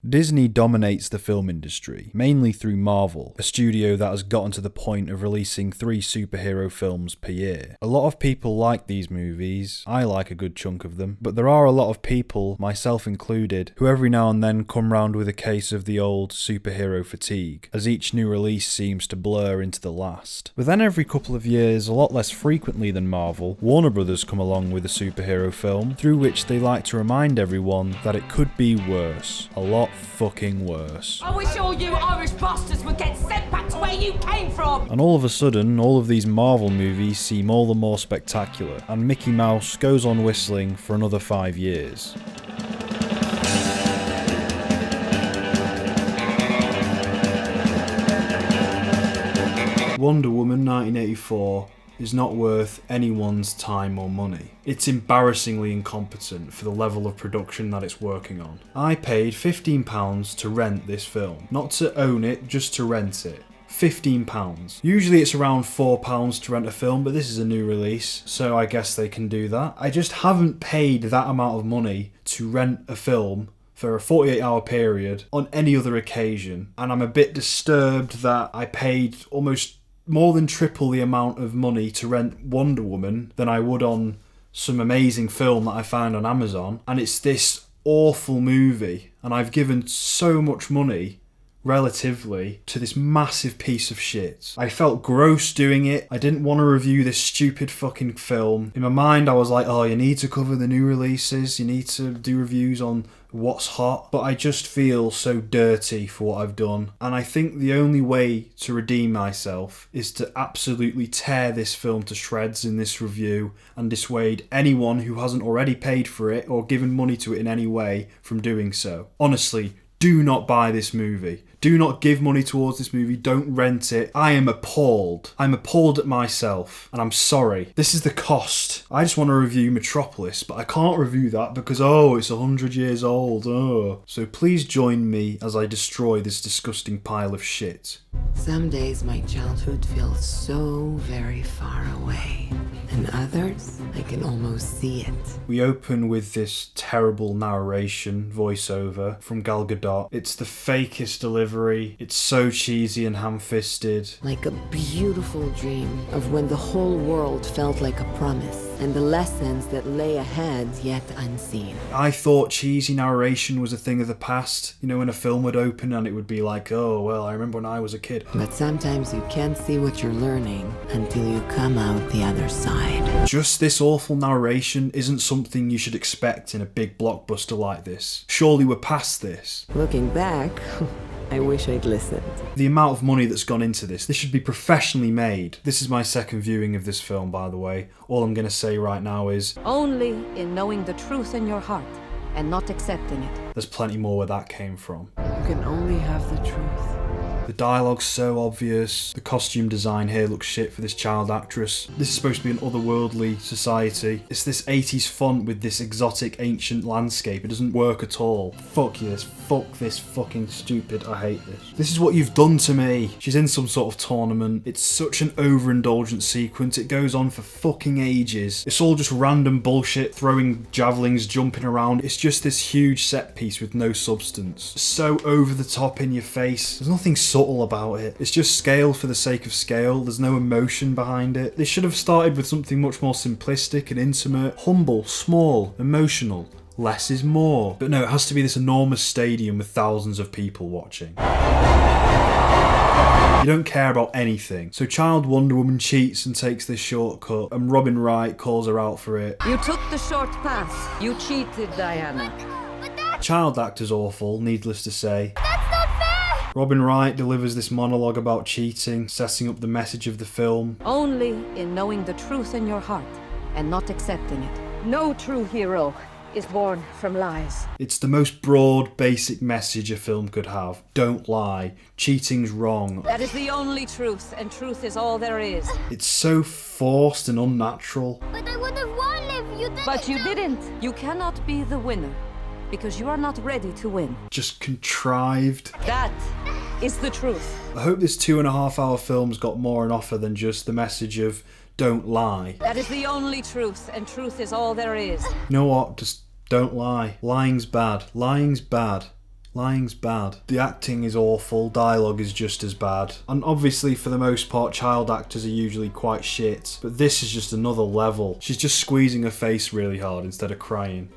Disney dominates the film industry, mainly through Marvel, a studio that has gotten to the point of releasing 3 superhero films per year. A lot of people like these movies, I like a good chunk of them, but there are a lot of people, myself included, who every now and then come round with a case of the old superhero fatigue, as each new release seems to blur into the last. But then every couple of years, a lot less frequently than Marvel, Warner Brothers come along with a superhero film, through which they like to remind everyone that it could be worse. A lot fucking worse. I wish all you Irish bastards would get sent back to where you came from! And all of a sudden, all of these Marvel movies seem all the more spectacular, and Mickey Mouse goes on whistling for another 5 years. Wonder Woman 1984 is not worth anyone's time or money. It's embarrassingly incompetent for the level of production that it's working on. I paid £15 to rent this film. Not to own it, just to rent it. £15. Usually it's around £4 to rent a film, but this is a new release, so I guess they can do that. I just haven't paid that amount of money to rent a film for a 48-hour period on any other occasion, and I'm a bit disturbed that I paid almost more than triple the amount of money to rent Wonder Woman than I would on some amazing film that I found on Amazon, and it's this awful movie, and I've given so much money relatively to this massive piece of shit. I felt gross doing it. I didn't want to review this stupid fucking film. In my mind I was like, oh, you need to cover the new releases, you need to do reviews on what's hot, but I just feel so dirty for what I've done, and I think the only way to redeem myself is to absolutely tear this film to shreds in this review and dissuade anyone who hasn't already paid for it or given money to it in any way from doing so. Honestly, do not buy this movie. Do not give money towards this movie. Don't rent it. I am appalled. I'm appalled at myself, and I'm sorry. This is the cost. I just want to review Metropolis, but I can't review that because, oh, it's 100 years old. Oh. So please join me as I destroy this disgusting pile of shit. Some days my childhood feels so very far away, and others, I can almost see it. We open with this terrible narration voiceover from Gal Gadot. It's the fakest delivery. It's so cheesy and ham-fisted. Like a beautiful dream of when the whole world felt like a promise, and the lessons that lay ahead yet unseen. I thought cheesy narration was a thing of the past. You know, when a film would open and it would be like, oh, well, I remember when I was a kid. But sometimes you can't see what you're learning until you come out the other side. Just this awful narration isn't something you should expect in a big blockbuster like this. Surely we're past this. Looking back, I wish I'd listened. The amount of money that's gone into this should be professionally made. This is my second viewing of this film, by the way. All I'm going to say right now is, only in knowing the truth in your heart and not accepting it. There's plenty more where that came from. You can only have the truth. The dialogue's so obvious. The costume design here looks shit for this child actress. This is supposed to be an otherworldly society. It's this 80s font with this exotic ancient landscape. It doesn't work at all. Fuck yes. Fuck this fucking stupid. I hate this. This is what you've done to me. She's in some sort of tournament. It's such an overindulgent sequence. It goes on for fucking ages. It's all just random bullshit, throwing javelins, jumping around. It's just this huge set piece with no substance. So over the top in your face. There's nothing subtle about it. It's just scale for the sake of scale. There's no emotion behind it. They should have started with something much more simplistic and intimate, humble, small, emotional. Less is more. But no, it has to be this enormous stadium with thousands of people watching. You don't care about anything. So child Wonder Woman cheats and takes this shortcut, and Robin Wright calls her out for it. You took the short path. You cheated, Diana. Child actor's awful, needless to say. That's not fair! Robin Wright delivers this monologue about cheating, setting up the message of the film. Only in knowing the truth in your heart and not accepting it. No true hero is born from lies. It's the most broad, basic message a film could have. Don't lie. Cheating's wrong. That is the only truth, and truth is all there is. It's so forced and unnatural. But I would have won if you didn't. But you didn't. You cannot be the winner because you are not ready to win. Just contrived. That is the truth. I hope this 2.5-hour film's got more on offer than just the message of don't lie. That is the only truth, and truth is all there is. You know what? Just don't lie. Lying's bad. Lying's bad. Lying's bad. The acting is awful, dialogue is just as bad. And obviously for the most part child actors are usually quite shit, but this is just another level. She's just squeezing her face really hard instead of crying.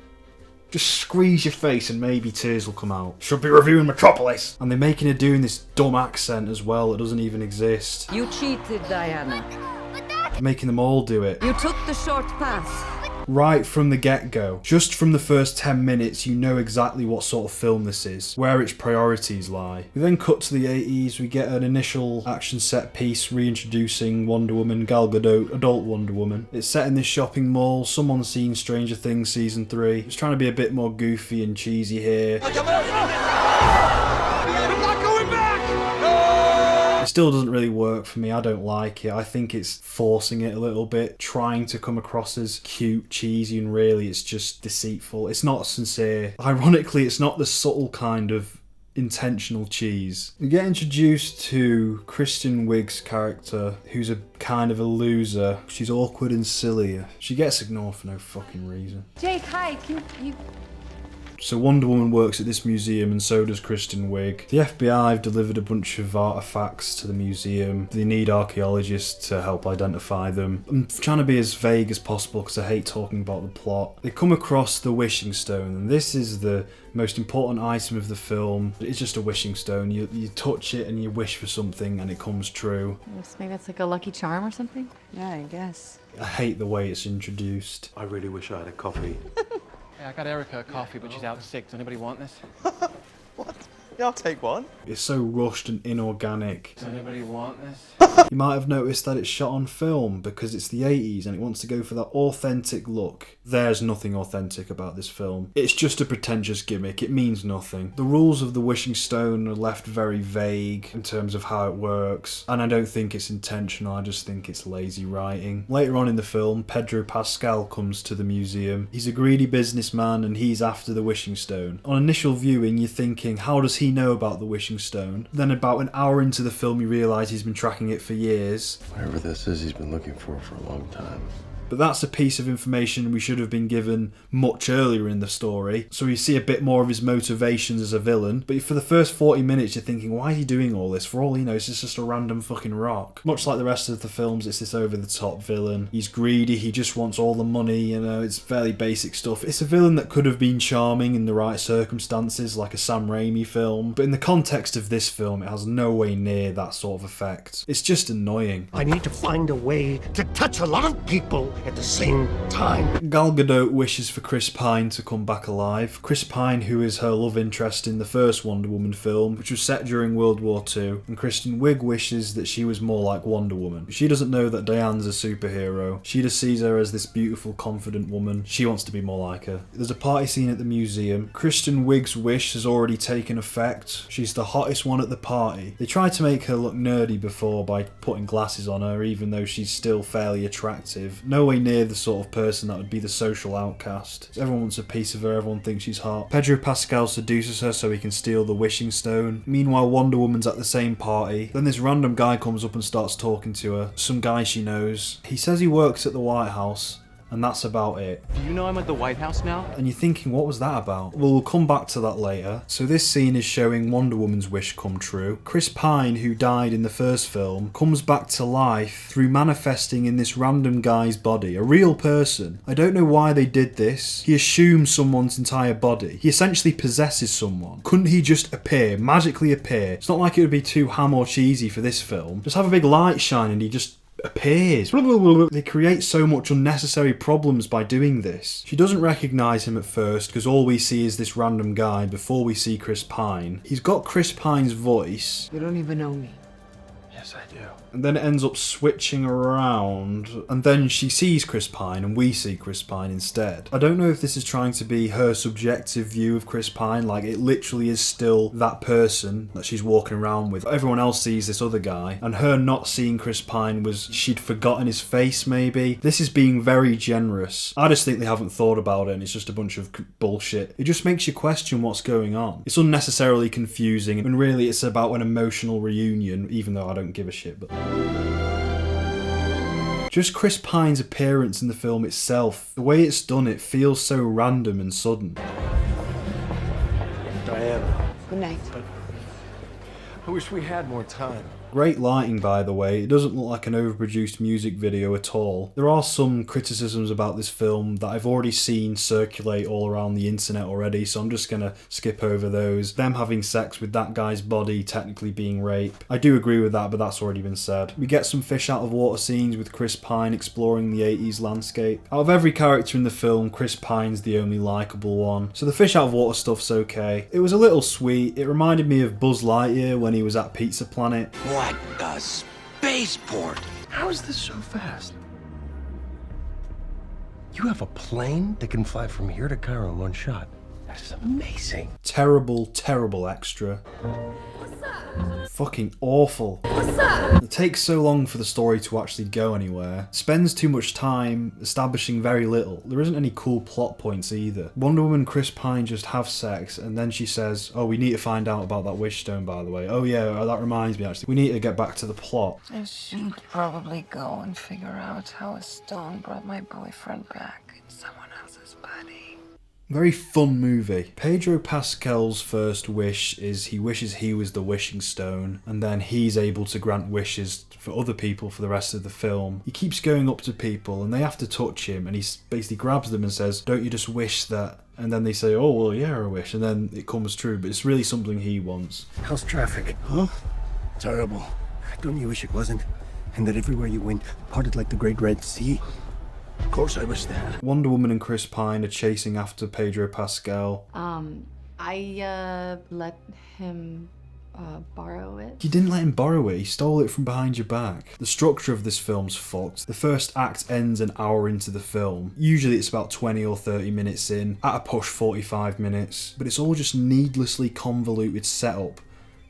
Just squeeze your face and maybe tears will come out. Should be reviewing Metropolis! And they're making her doing this dumb accent as well that doesn't even exist. You cheated, Diana. Making them all do it. You took the short path. Right from the get-go. Just from the first 10 minutes you know exactly what sort of film this is, where its priorities lie. We then cut to the 80s, we get an initial action set piece reintroducing Wonder Woman, Gal Gadot, adult Wonder Woman. It's set in this shopping mall, someone's seen Stranger Things season 3. It's trying to be a bit more goofy and cheesy here. It still doesn't really work for me, I don't like it. I think it's forcing it a little bit, trying to come across as cute, cheesy, and really it's just deceitful. It's not sincere. Ironically, it's not the subtle kind of intentional cheese. You get introduced to Kristen Wiig's character, who's a kind of a loser. She's awkward and silly. She gets ignored for no fucking reason. Jake, hi, can you... So Wonder Woman works at this museum and so does Kristen Wiig. The FBI have delivered a bunch of artifacts to the museum. They need archaeologists to help identify them. I'm trying to be as vague as possible because I hate talking about the plot. They come across the wishing stone, and this is the most important item of the film. It's just a wishing stone. You touch it and you wish for something and it comes true. Maybe it's like a lucky charm or something? Yeah, I guess. I hate the way it's introduced. I really wish I had a coffee. Hey, I got Erica a coffee, but she's out sick. Does anybody want this? What? Yeah, I'll take one. It's so rushed and inorganic. Does anybody want this? You might have noticed that it's shot on film because it's the 80s and it wants to go for that authentic look. There's nothing authentic about this film. It's just a pretentious gimmick. It means nothing. The rules of the wishing stone are left very vague in terms of how it works, and I don't think it's intentional. I just think it's lazy writing. Later on in the film, Pedro Pascal comes to the museum. He's a greedy businessman and he's after the wishing stone. On initial viewing, you're thinking, how does he know about the wishing stone? Then about an hour into the film, you realise he's been tracking it for years. Whatever this is, he's been looking for a long time. But that's a piece of information we should have been given much earlier in the story, so we see a bit more of his motivations as a villain. But for the first 40 minutes you're thinking, why is he doing all this? For all he knows, it's just a random fucking rock. Much like the rest of the films, it's this over-the-top villain. He's greedy, he just wants all the money, you know, it's fairly basic stuff. It's a villain that could have been charming in the right circumstances, like a Sam Raimi film, but in the context of this film, it has no way near that sort of effect. It's just annoying. I need to find a way to touch a lot of people at the same time. Gal Gadot wishes for Chris Pine to come back alive. Chris Pine, who is her love interest in the first Wonder Woman film, which was set during World War II, and Kristen Wiig wishes that she was more like Wonder Woman. She doesn't know that Diane's a superhero. She just sees her as this beautiful, confident woman. She wants to be more like her. There's a party scene at the museum. Kristen Wiig's wish has already taken effect. She's the hottest one at the party. They tried to make her look nerdy before by putting glasses on her, even though she's still fairly attractive. No way near the sort of person that would be the social outcast. Everyone wants a piece of her, everyone thinks she's hot. Pedro Pascal seduces her so he can steal the wishing stone. Meanwhile, Wonder Woman's at the same party. Then this random guy comes up and starts talking to her. Some guy she knows. He says he works at the White House, and that's about it. Do you know I'm at the White House now? And you're thinking, what was that about? Well, we'll come back to that later. So this scene is showing Wonder Woman's wish come true. Chris Pine, who died in the first film, comes back to life through manifesting in this random guy's body, a real person. I don't know why they did this. He assumes someone's entire body. He essentially possesses someone. Couldn't he just appear, magically appear? It's not like it would be too ham or cheesy for this film. Just have a big light shine and he just appears. They create so much unnecessary problems by doing this. She doesn't recognise him at first because all we see is this random guy before we see Chris Pine. He's got Chris Pine's voice. You don't even know me. Yes, I do. And then it ends up switching around, and then she sees Chris Pine and we see Chris Pine instead. I don't know if this is trying to be her subjective view of Chris Pine, like it literally is still that person that she's walking around with. Everyone else sees this other guy, and her not seeing Chris Pine was she'd forgotten his face maybe. This is being very generous. I just think they haven't thought about it and it's just a bunch of bullshit. It just makes you question what's going on. It's unnecessarily confusing and really it's about an emotional reunion, even though I don't give a shit. But just Chris Pine's appearance in the film itself, the way it's done, it feels so random and sudden. Diana, Good night. I wish we had more time. Great lighting, by the way. It doesn't look like an overproduced music video at all. There are some criticisms about this film that I've already seen circulate all around the internet already, so I'm just gonna skip over those. Them having sex with that guy's body technically being rape. I do agree with that, but that's already been said. We get some fish out of water scenes with Chris Pine exploring the 80s landscape. Out of every character in the film, Chris Pine's the only likeable one, so the fish out of water stuff's okay. It was a little sweet. It reminded me of Buzz Lightyear when he was at Pizza Planet. What a spaceport! How is this so fast? You have a plane that can fly from here to Cairo in one shot. That is amazing. Terrible, terrible extra. Fucking awful. It takes so long for the story to actually go anywhere. Spends too much time establishing very little. There isn't any cool plot points either. Wonder Woman and Chris Pine just have sex and then she says, oh, we need to find out about that wish stone, by the way. Oh yeah, that reminds me actually. We need to get back to the plot. I should probably go and figure out how a stone brought my boyfriend back in someone else's body. Very fun movie. Pedro Pascal's first wish is he wishes he was the wishing stone, and then he's able to grant wishes for other people for the rest of the film. He keeps going up to people and they have to touch him, and he basically grabs them and says, don't you just wish that? And then they say, oh well yeah, I wish, and then it comes true, but it's really something he wants. How's traffic? Huh? Terrible. Don't you wish it wasn't? And that everywhere you went parted like the Great Red Sea? Of course I wish that. Wonder Woman and Chris Pine are chasing after Pedro Pascal. I let him borrow it. You didn't let him borrow it, he stole it from behind your back. The structure of this film's fucked. The first act ends an hour into the film. Usually it's about 20 or 30 minutes in, at a push 45 minutes, but it's all just needlessly convoluted setup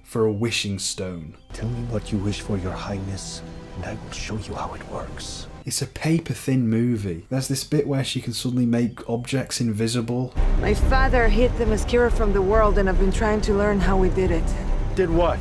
for a wishing stone. Tell me what you wish for, Your Highness, and I will show you how it works. It's a paper-thin movie. There's this bit where she can suddenly make objects invisible. My father hid the mascara from the world and I've been trying to learn how we did it. Did what?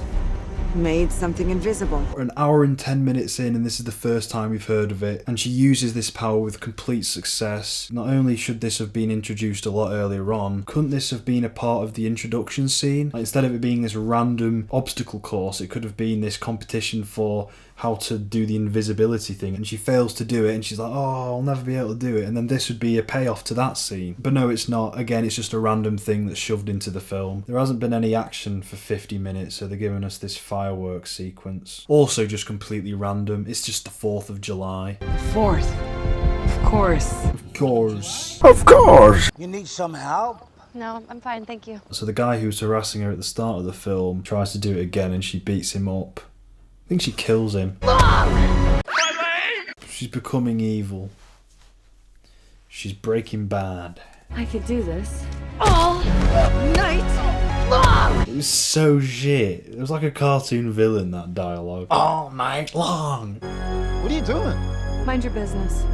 Made something invisible. We're an hour and 10 minutes in and this is the first time we've heard of it, and she uses this power with complete success. Not only should this have been introduced a lot earlier on, couldn't this have been a part of the introduction scene? Like, instead of it being this random obstacle course, it could have been this competition for how to do the invisibility thing, and she fails to do it and she's like, oh, I'll never be able to do it, and then this would be a payoff to that scene. But no, it's not. Again, it's just a random thing that's shoved into the film. There hasn't been any action for 50 minutes, so they're giving us this fireworks sequence. Also just completely random. It's just the 4th of July. 4th. Of course. Of course. Of course! You need some help? No, I'm fine, thank you. So the guy who was harassing her at the start of the film tries to do it again and she beats him up. I think she kills him. She's becoming evil. She's Breaking Bad. I could do this all night long! It was so shit. It was like a cartoon villain, that dialogue. All night long! What are you doing? Mind your business.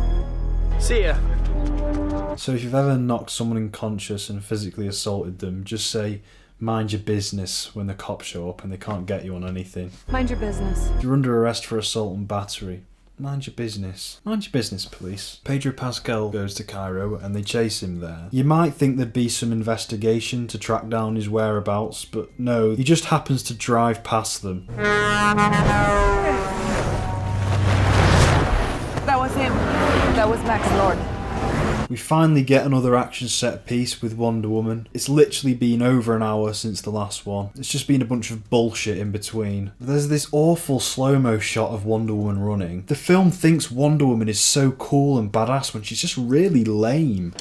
See ya. So if you've ever knocked someone unconscious and physically assaulted them, just say, mind your business when the cops show up and they can't get you on anything. Mind your business. If you're under arrest for assault and battery, mind your business. Mind your business, police. Pedro Pascal goes to Cairo and they chase him there. You might think there'd be some investigation to track down his whereabouts, but no, he just happens to drive past them. That was him. That was Max Lord. We finally get another action set piece with Wonder Woman. It's literally been over an hour since the last one. It's just been a bunch of bullshit in between. There's this awful slow-mo shot of Wonder Woman running. The film thinks Wonder Woman is so cool and badass when she's just really lame.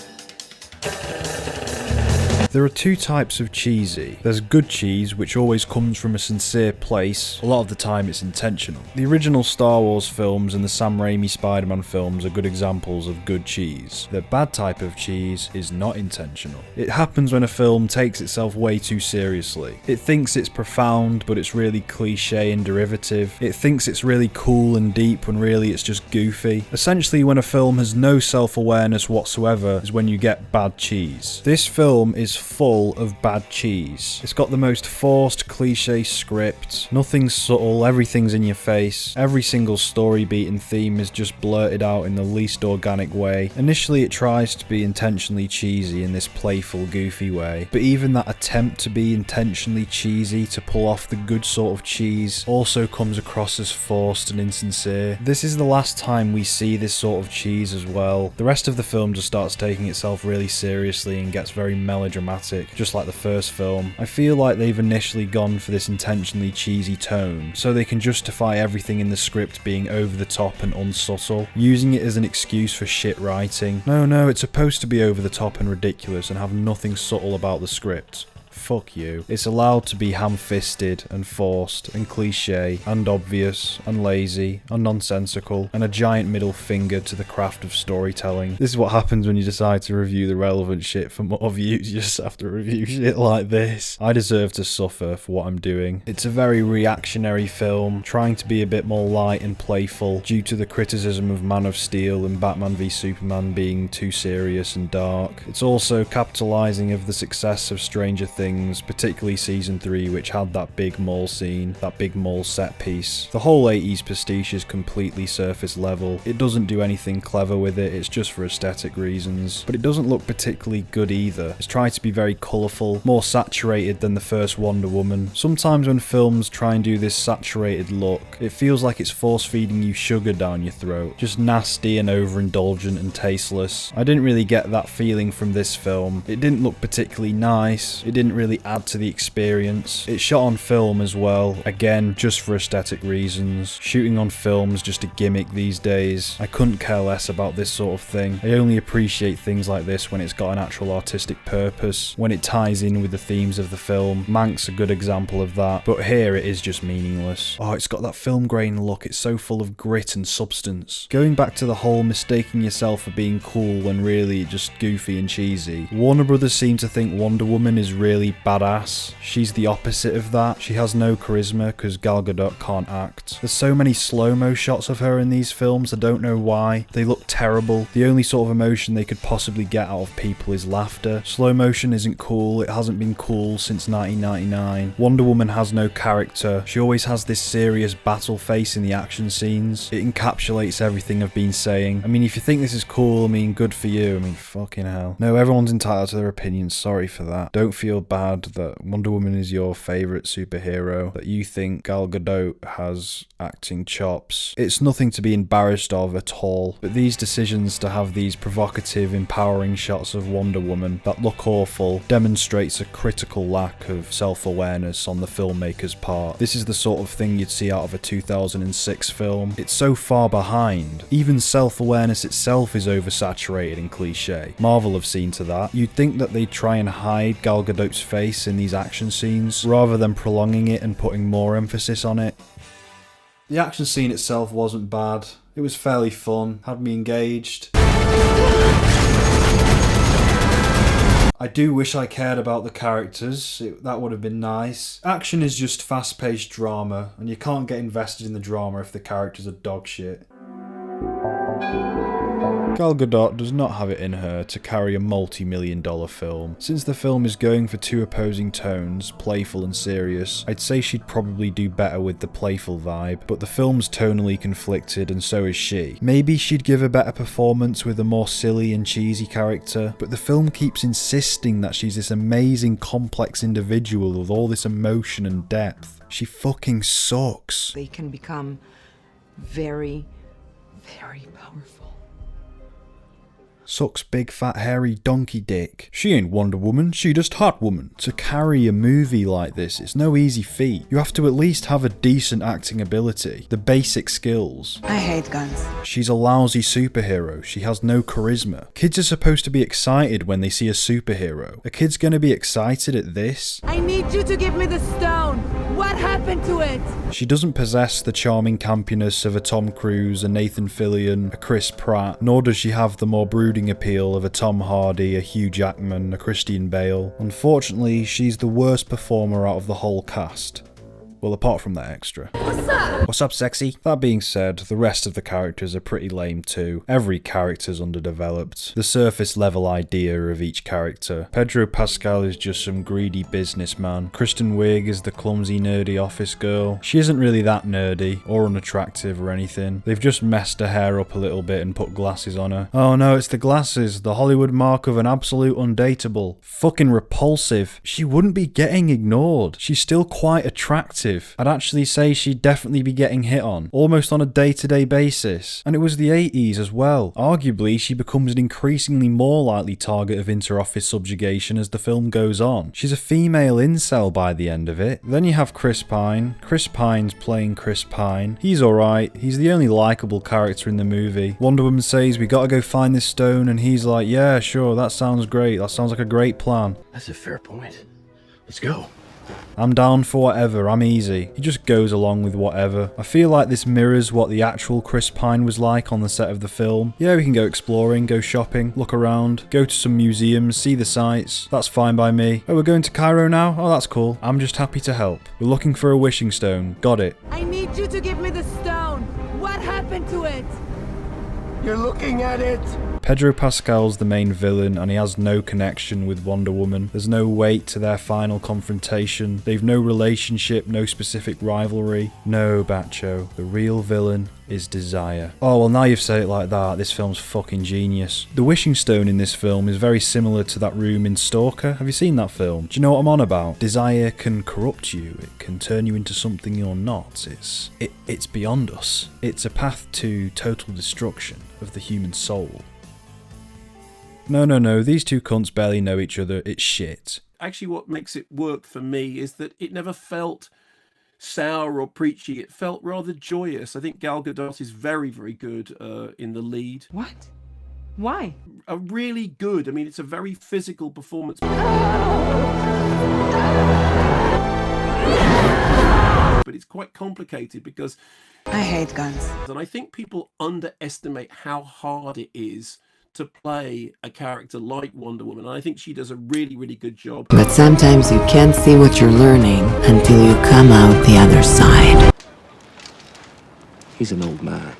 There are two types of cheesy. There's good cheese, which always comes from a sincere place. A lot of the time it's intentional. The original Star Wars films and the Sam Raimi Spider-Man films are good examples of good cheese. The bad type of cheese is not intentional. It happens when a film takes itself way too seriously. It thinks it's profound, but it's really cliche and derivative. It thinks it's really cool and deep when really it's just goofy. Essentially, when a film has no self-awareness whatsoever is when you get bad cheese. This film is full of bad cheese. It's got the most forced cliche script, nothing's subtle, everything's in your face, every single story beat and theme is just blurted out in the least organic way. Initially it tries to be intentionally cheesy in this playful, goofy way, but even that attempt to be intentionally cheesy to pull off the good sort of cheese also comes across as forced and insincere. This is the last time we see this sort of cheese as well. The rest of the film just starts taking itself really seriously and gets very melodramatic, just like the first film. I feel like they've initially gone for this intentionally cheesy tone, so they can justify everything in the script being over the top and unsubtle, using it as an excuse for shit writing. No, it's supposed to be over the top and ridiculous and have nothing subtle about the script. Fuck you. It's allowed to be ham-fisted and forced and cliche and obvious and lazy and nonsensical and a giant middle finger to the craft of storytelling. This is what happens when you decide to review the relevant shit for more views. You just have to review shit like this. I deserve to suffer for what I'm doing. It's a very reactionary film, trying to be a bit more light and playful due to the criticism of Man of Steel and Batman v Superman being too serious and dark. It's also capitalising of the success of Stranger Things, particularly season 3, which had that big mall scene, that big mall set piece. The whole 80s pastiche is completely surface level. It doesn't do anything clever with it, it's just for aesthetic reasons. But it doesn't look particularly good either. It's tried to be very colourful, more saturated than the first Wonder Woman. Sometimes when films try and do this saturated look, it feels like it's force-feeding you sugar down your throat. Just nasty and overindulgent and tasteless. I didn't really get that feeling from this film. It didn't look particularly nice. It didn't really add to the experience. It's shot on film as well, again just for aesthetic reasons. Shooting on film's just a gimmick these days. I couldn't care less about this sort of thing. I only appreciate things like this when it's got an actual artistic purpose, when it ties in with the themes of the film. Mank's a good example of that, but here it is just meaningless. Oh, it's got that film grain look, it's so full of grit and substance. Going back to the whole mistaking yourself for being cool when really just goofy and cheesy, Warner Brothers seem to think Wonder Woman is really badass. She's the opposite of that. She has no charisma because Gal Gadot can't act. There's so many slow-mo shots of her in these films, I don't know why. They look terrible. The only sort of emotion they could possibly get out of people is laughter. Slow motion isn't cool, it hasn't been cool since 1999. Wonder Woman has no character. She always has this serious battle face in the action scenes. It encapsulates everything I've been saying. I mean, if you think this is cool, I mean, good for you. I mean, fucking hell. No, everyone's entitled to their opinions, sorry for that. Don't feel bad that Wonder Woman is your favourite superhero, that you think Gal Gadot has acting chops. It's nothing to be embarrassed of at all, but these decisions to have these provocative, empowering shots of Wonder Woman that look awful demonstrates a critical lack of self-awareness on the filmmaker's part. This is the sort of thing you'd see out of a 2006 film. It's so far behind. Even self-awareness itself is oversaturated and cliche. Marvel have seen to that. You'd think that they'd try and hide Gal Gadot's face in these action scenes, rather than prolonging it and putting more emphasis on it. The action scene itself wasn't bad. It was fairly fun, had me engaged. I do wish I cared about the characters, that would have been nice. Action is just fast-paced drama, and you can't get invested in the drama if the characters are dog shit. Gal Gadot does not have it in her to carry a multi-million-dollar film. Since the film is going for two opposing tones, playful and serious, I'd say she'd probably do better with the playful vibe, but the film's tonally conflicted and so is she. Maybe she'd give a better performance with a more silly and cheesy character, but the film keeps insisting that she's this amazing, complex individual with all this emotion and depth. She fucking sucks. They can become very, very powerful. Sucks big fat hairy donkey dick. She ain't Wonder Woman, she just Hot Woman. To carry a movie like this, it's no easy feat. You have to at least have a decent acting ability, the basic skills. I hate guns. She's a lousy superhero, she has no charisma. Kids are supposed to be excited when they see a superhero. Are kids gonna be excited at this? I need you to give me the stone. What happened to it? She doesn't possess the charming campiness of a Tom Cruise, a Nathan Fillion, a Chris Pratt, nor does she have the more brooding appeal of a Tom Hardy, a Hugh Jackman, a Christian Bale. Unfortunately, she's the worst performer out of the whole cast. Well, apart from that extra. What's up? What's up, sexy? That being said, the rest of the characters are pretty lame too. Every character's underdeveloped. The surface level idea of each character. Pedro Pascal is just some greedy businessman. Kristen Wiig is the clumsy, nerdy office girl. She isn't really that nerdy or unattractive or anything. They've just messed her hair up a little bit and put glasses on her. Oh no, it's the glasses, the Hollywood mark of an absolute undateable. Fucking repulsive. She wouldn't be getting ignored. She's still quite attractive. I'd actually say she'd definitely be getting hit on, almost on a day-to-day basis. And it was the 80s as well. Arguably, she becomes an increasingly more likely target of inter-office subjugation as the film goes on. She's a female incel by the end of it. Then you have Chris Pine. Chris Pine's playing Chris Pine. He's alright. He's the only likeable character in the movie. Wonder Woman says, we gotta go find this stone, and he's like, yeah, sure, that sounds great. That sounds like a great plan. That's a fair point. Let's go. I'm down for whatever, I'm easy. He just goes along with whatever. I feel like this mirrors what the actual Chris Pine was like on the set of the film. Yeah, we can go exploring, go shopping, look around, go to some museums, see the sights. That's fine by me. Oh, we're going to Cairo now? Oh, that's cool. I'm just happy to help. We're looking for a wishing stone. Got it. I need you to give me the stone. What happened to it? You're looking at it. Pedro Pascal's the main villain and he has no connection with Wonder Woman. There's no weight to their final confrontation. They've no relationship, no specific rivalry. No, Batcho. The real villain is desire. Oh, well, now you've said it like that, this film's fucking genius. The wishing stone in this film is very similar to that room in Stalker. Have you seen that film? Do you know what I'm on about? Desire can corrupt you. It can turn you into something you're not. It's beyond us. It's a path to total destruction of the human soul. No, these two cunts barely know each other, it's shit. Actually, what makes it work for me is that it never felt sour or preachy, it felt rather joyous. I think Gal Gadot is very, very good in the lead. What? Why? A really good, I mean, it's a very physical performance. But it's quite complicated because I hate guns. And I think people underestimate how hard it is to play a character like Wonder Woman. And I think she does a really, really good job. But sometimes you can't see what you're learning until you come out the other side. He's an old man.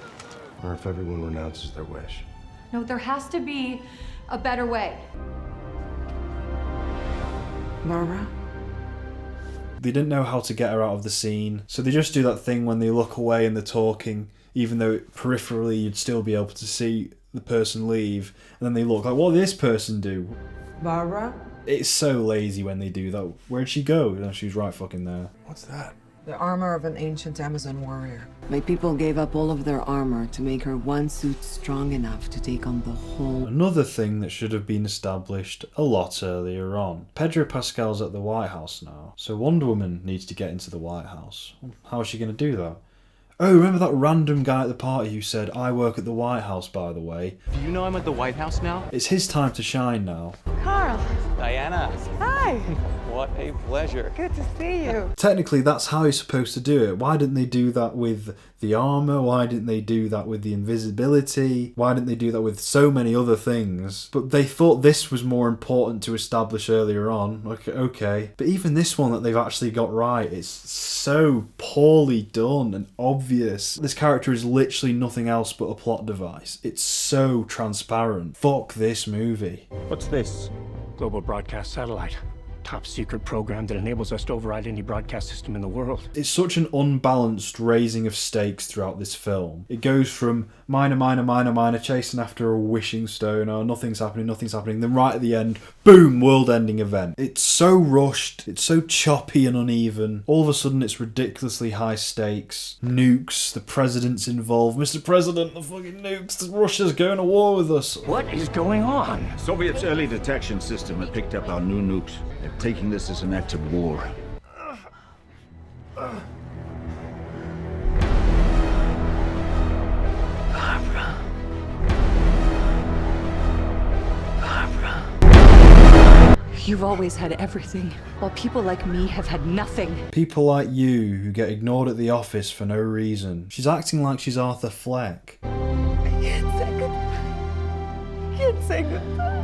Or if everyone renounces their wish. No, there has to be a better way. Barbara? They didn't know how to get her out of the scene, so they just do that thing when they look away and they're talking, even though peripherally you'd still be able to see the person leave, and then they look like, what did this person do? Barbara? It's so lazy when they do that. Where'd she go? No, she was right fucking there. What's that? The armor of an ancient Amazon warrior. My people gave up all of their armor to make her one suit strong enough to take on the whole. Another thing that should have been established a lot earlier on. Pedro Pascal's at the White House now, so Wonder Woman needs to get into the White House. How is she going to do that? Oh, remember that random guy at the party who said, I work at the White House, by the way? Do you know I'm at the White House now? It's his time to shine now. Carl. Diana. Hi. What a pleasure. Good to see you. Technically, that's how you're supposed to do it. Why didn't they do that with the armor? Why didn't they do that with the invisibility? Why didn't they do that with so many other things? But they thought this was more important to establish earlier on. Okay. But even this one that they've actually got right, it's so poorly done and obvious. This character is literally nothing else but a plot device. It's so transparent. Fuck this movie. What's this? Global broadcast satellite. Top secret program that enables us to override any broadcast system in the world. It's such an unbalanced raising of stakes throughout this film. It goes from minor, chasing after a wishing stone, oh, nothing's happening, then right at the end, boom, world-ending event. It's so rushed, it's so choppy and uneven. All of a sudden it's ridiculously high stakes. Nukes, the president's involved. Mr. President, the fucking nukes, Russia's going to war with us. What is going on? Soviet's early detection system had picked up our new nukes. They're taking this as an act of war. Barbara. You've always had everything, while people like me have had nothing. People like you who get ignored at the office for no reason. She's acting like she's Arthur Fleck. I can't say goodbye.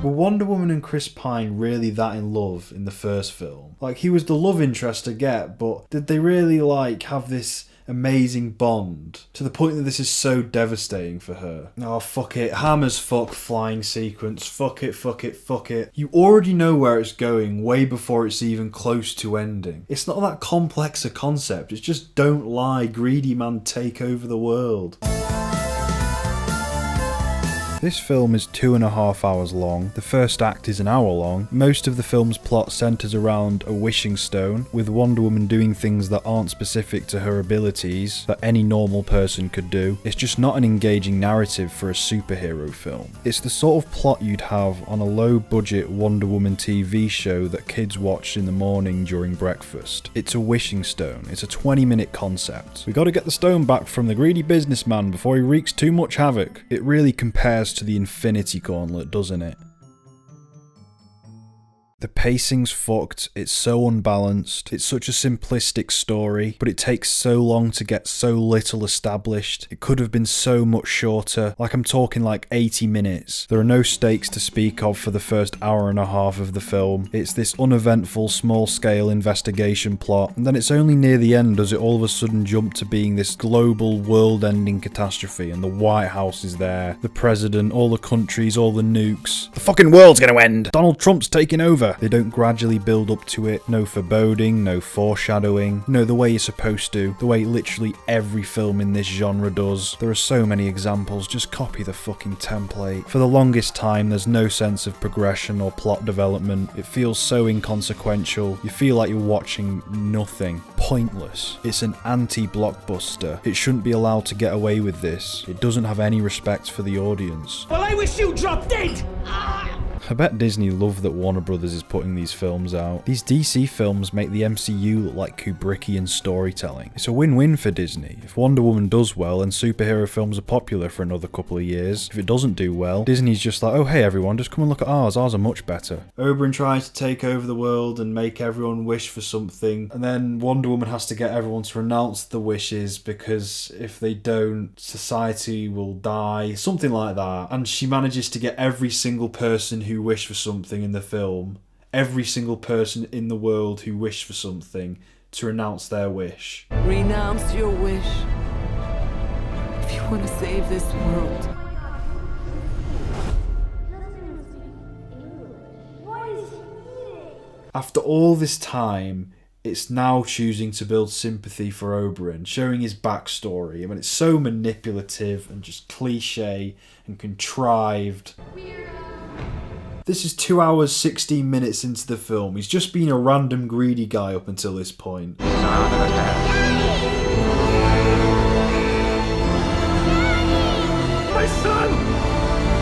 Were Wonder Woman and Chris Pine really that in love in the first film? Like, he was the love interest to get, but did they really, like, have this amazing bond to the point that this is so devastating for her? Oh, fuck it. Hammers fuck flying sequence. Fuck it, fuck it, fuck it. You already know where it's going way before it's even close to ending. It's not that complex a concept. It's just don't lie, greedy man take over the world. This film is 2.5 hours long. The first act is an hour long. Most of the film's plot centres around a wishing stone, with Wonder Woman doing things that aren't specific to her abilities that any normal person could do. It's just not an engaging narrative for a superhero film. It's the sort of plot you'd have on a low-budget Wonder Woman TV show that kids watch in the morning during breakfast. It's a wishing stone. It's a 20-minute concept. We gotta get the stone back from the greedy businessman before he wreaks too much havoc. It really compares to the Infinity Gauntlet, doesn't it? The pacing's fucked, it's so unbalanced, it's such a simplistic story, but it takes so long to get so little established. It could have been so much shorter, like I'm talking like 80 minutes. There are no stakes to speak of for the first hour and a half of the film. It's this uneventful, small-scale investigation plot, and then it's only near the end does it all of a sudden jump to being this global, world-ending catastrophe, and the White House is there, the president, all the countries, all the nukes. The fucking world's gonna end! Donald Trump's taking over! They don't gradually build up to it, no foreboding, no foreshadowing, no, the way you're supposed to, the way literally every film in this genre does. There are so many examples, just copy the fucking template. For the longest time, there's no sense of progression or plot development. It feels so inconsequential, you feel like you're watching nothing. Pointless. It's an anti-blockbuster. It shouldn't be allowed to get away with this. It doesn't have any respect for the audience. Well, I wish you dropped dead! I bet Disney love that Warner Brothers is putting these films out. These DC films make the MCU look like Kubrickian storytelling. It's a win-win for Disney. If Wonder Woman does well, then superhero films are popular for another couple of years. If it doesn't do well, Disney's just like, oh hey everyone, just come and look at ours. Ours are much better. Oberyn tries to take over the world and make everyone wish for something, and then Wonder Woman has to get everyone to renounce the wishes because if they don't, society will die. Something like that. And she manages to get every single person who wished for something in the film, every single person in the world who wished for something, to renounce their wish. Renounce your wish if you want to save this world. After all this time, it's now choosing to build sympathy for Oberyn, showing his backstory. I mean, it's so manipulative and just cliche and contrived. This is 2 hours 16 minutes into the film. He's just been a random greedy guy up until this point. My son!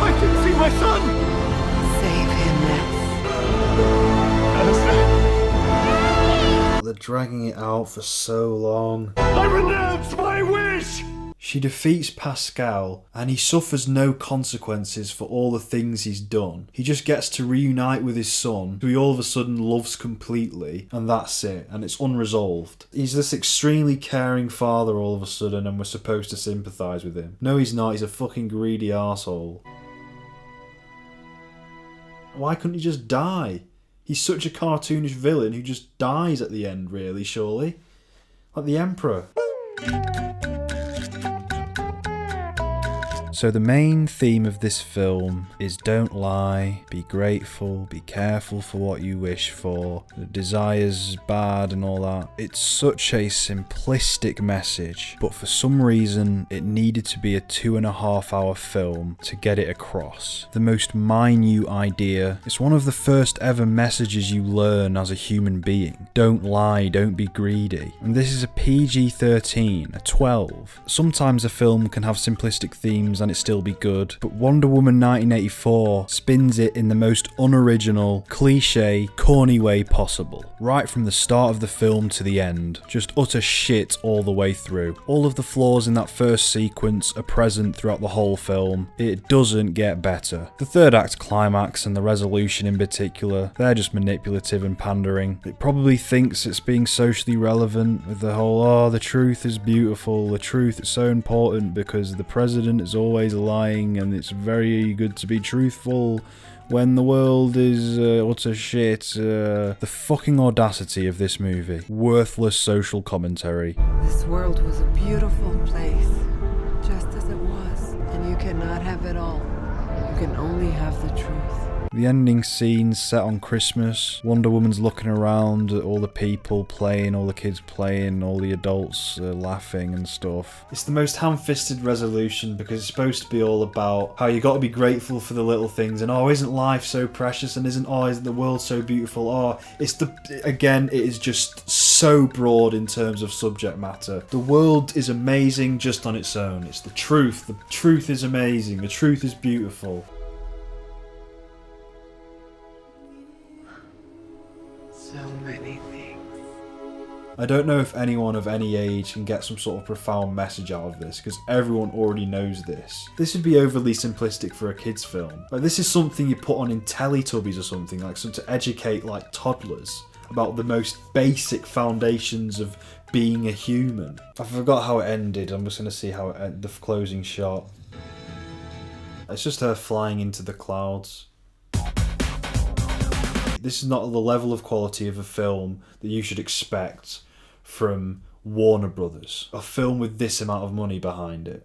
I can see my son! Save him, They're dragging it out for so long. I renounce my wish! She defeats Pascal, and he suffers no consequences for all the things he's done. He just gets to reunite with his son, who he all of a sudden loves completely, and that's it, and it's unresolved. He's this extremely caring father all of a sudden, and we're supposed to sympathise with him. No, he's not. He's a fucking greedy arsehole. Why couldn't he just die? He's such a cartoonish villain who just dies at the end, really, surely. Like the Emperor. So the main theme of this film is don't lie, be grateful, be careful for what you wish for, the desire's bad and all that. It's such a simplistic message, but for some reason it needed to be a 2.5 hour film to get it across. The most minute idea, it's one of the first ever messages you learn as a human being. Don't lie, don't be greedy. And this is a PG-13, a 12. Sometimes a film can have simplistic themes and it still be good, but Wonder Woman 1984 spins it in the most unoriginal, cliche, corny way possible. Right from the start of the film to the end. Just utter shit all the way through. All of the flaws in that first sequence are present throughout the whole film. It doesn't get better. The third act climax and the resolution in particular, they're just manipulative and pandering. It probably thinks it's being socially relevant with the whole, oh, the truth is beautiful, the truth is so important because the president is always lying and it's very good to be truthful. when the world is utter shit. The fucking audacity of this movie. Worthless social commentary. This world was a beautiful place, just as it was. And you cannot have it all. You can only have the truth. The ending scene set on Christmas. Wonder Woman's looking around at all the people playing, all the kids playing, all the adults laughing and stuff. It's the most ham-fisted resolution because it's supposed to be all about how you got to be grateful for the little things and isn't life so precious and isn't the world so beautiful? Again, it is just so broad in terms of subject matter. The world is amazing just on its own. It's the truth. The truth is amazing. The truth is beautiful. So many things. I don't know if anyone of any age can get some sort of profound message out of this, because everyone already knows this. This would be overly simplistic for a kids' film. Like, this is something you put on in Teletubbies or something, like something to educate like toddlers about the most basic foundations of being a human. I forgot how it ended. I'm just going to see how it ended, the closing shot. It's just her flying into the clouds. This is not the level of quality of a film that you should expect from Warner Brothers. A film with this amount of money behind it.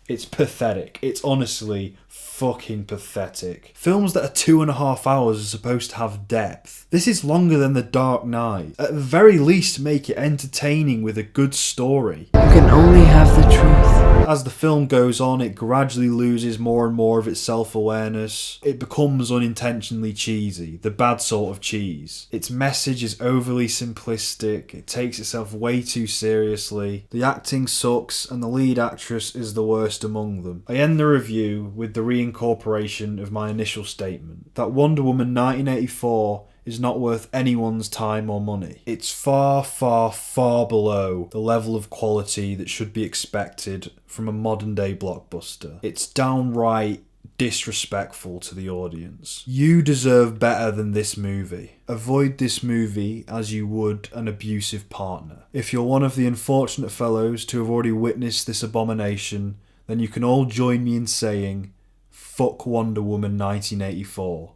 It's pathetic. It's honestly fucking pathetic. Films that are 2.5 hours are supposed to have depth. This is longer than The Dark Knight. At the very least, make it entertaining with a good story. You can only have the truth. As the film goes on, it gradually loses more and more of its self-awareness. It becomes unintentionally cheesy, the bad sort of cheese. Its message is overly simplistic, it takes itself way too seriously. The acting sucks, and the lead actress is the worst among them. I end the review with the reincorporation of my initial statement, that Wonder Woman 1984 is not worth anyone's time or money. It's far, far, far below the level of quality that should be expected from a modern day blockbuster. It's downright disrespectful to the audience. You deserve better than this movie. Avoid this movie as you would an abusive partner. If you're one of the unfortunate fellows to have already witnessed this abomination, then you can all join me in saying, fuck Wonder Woman 1984.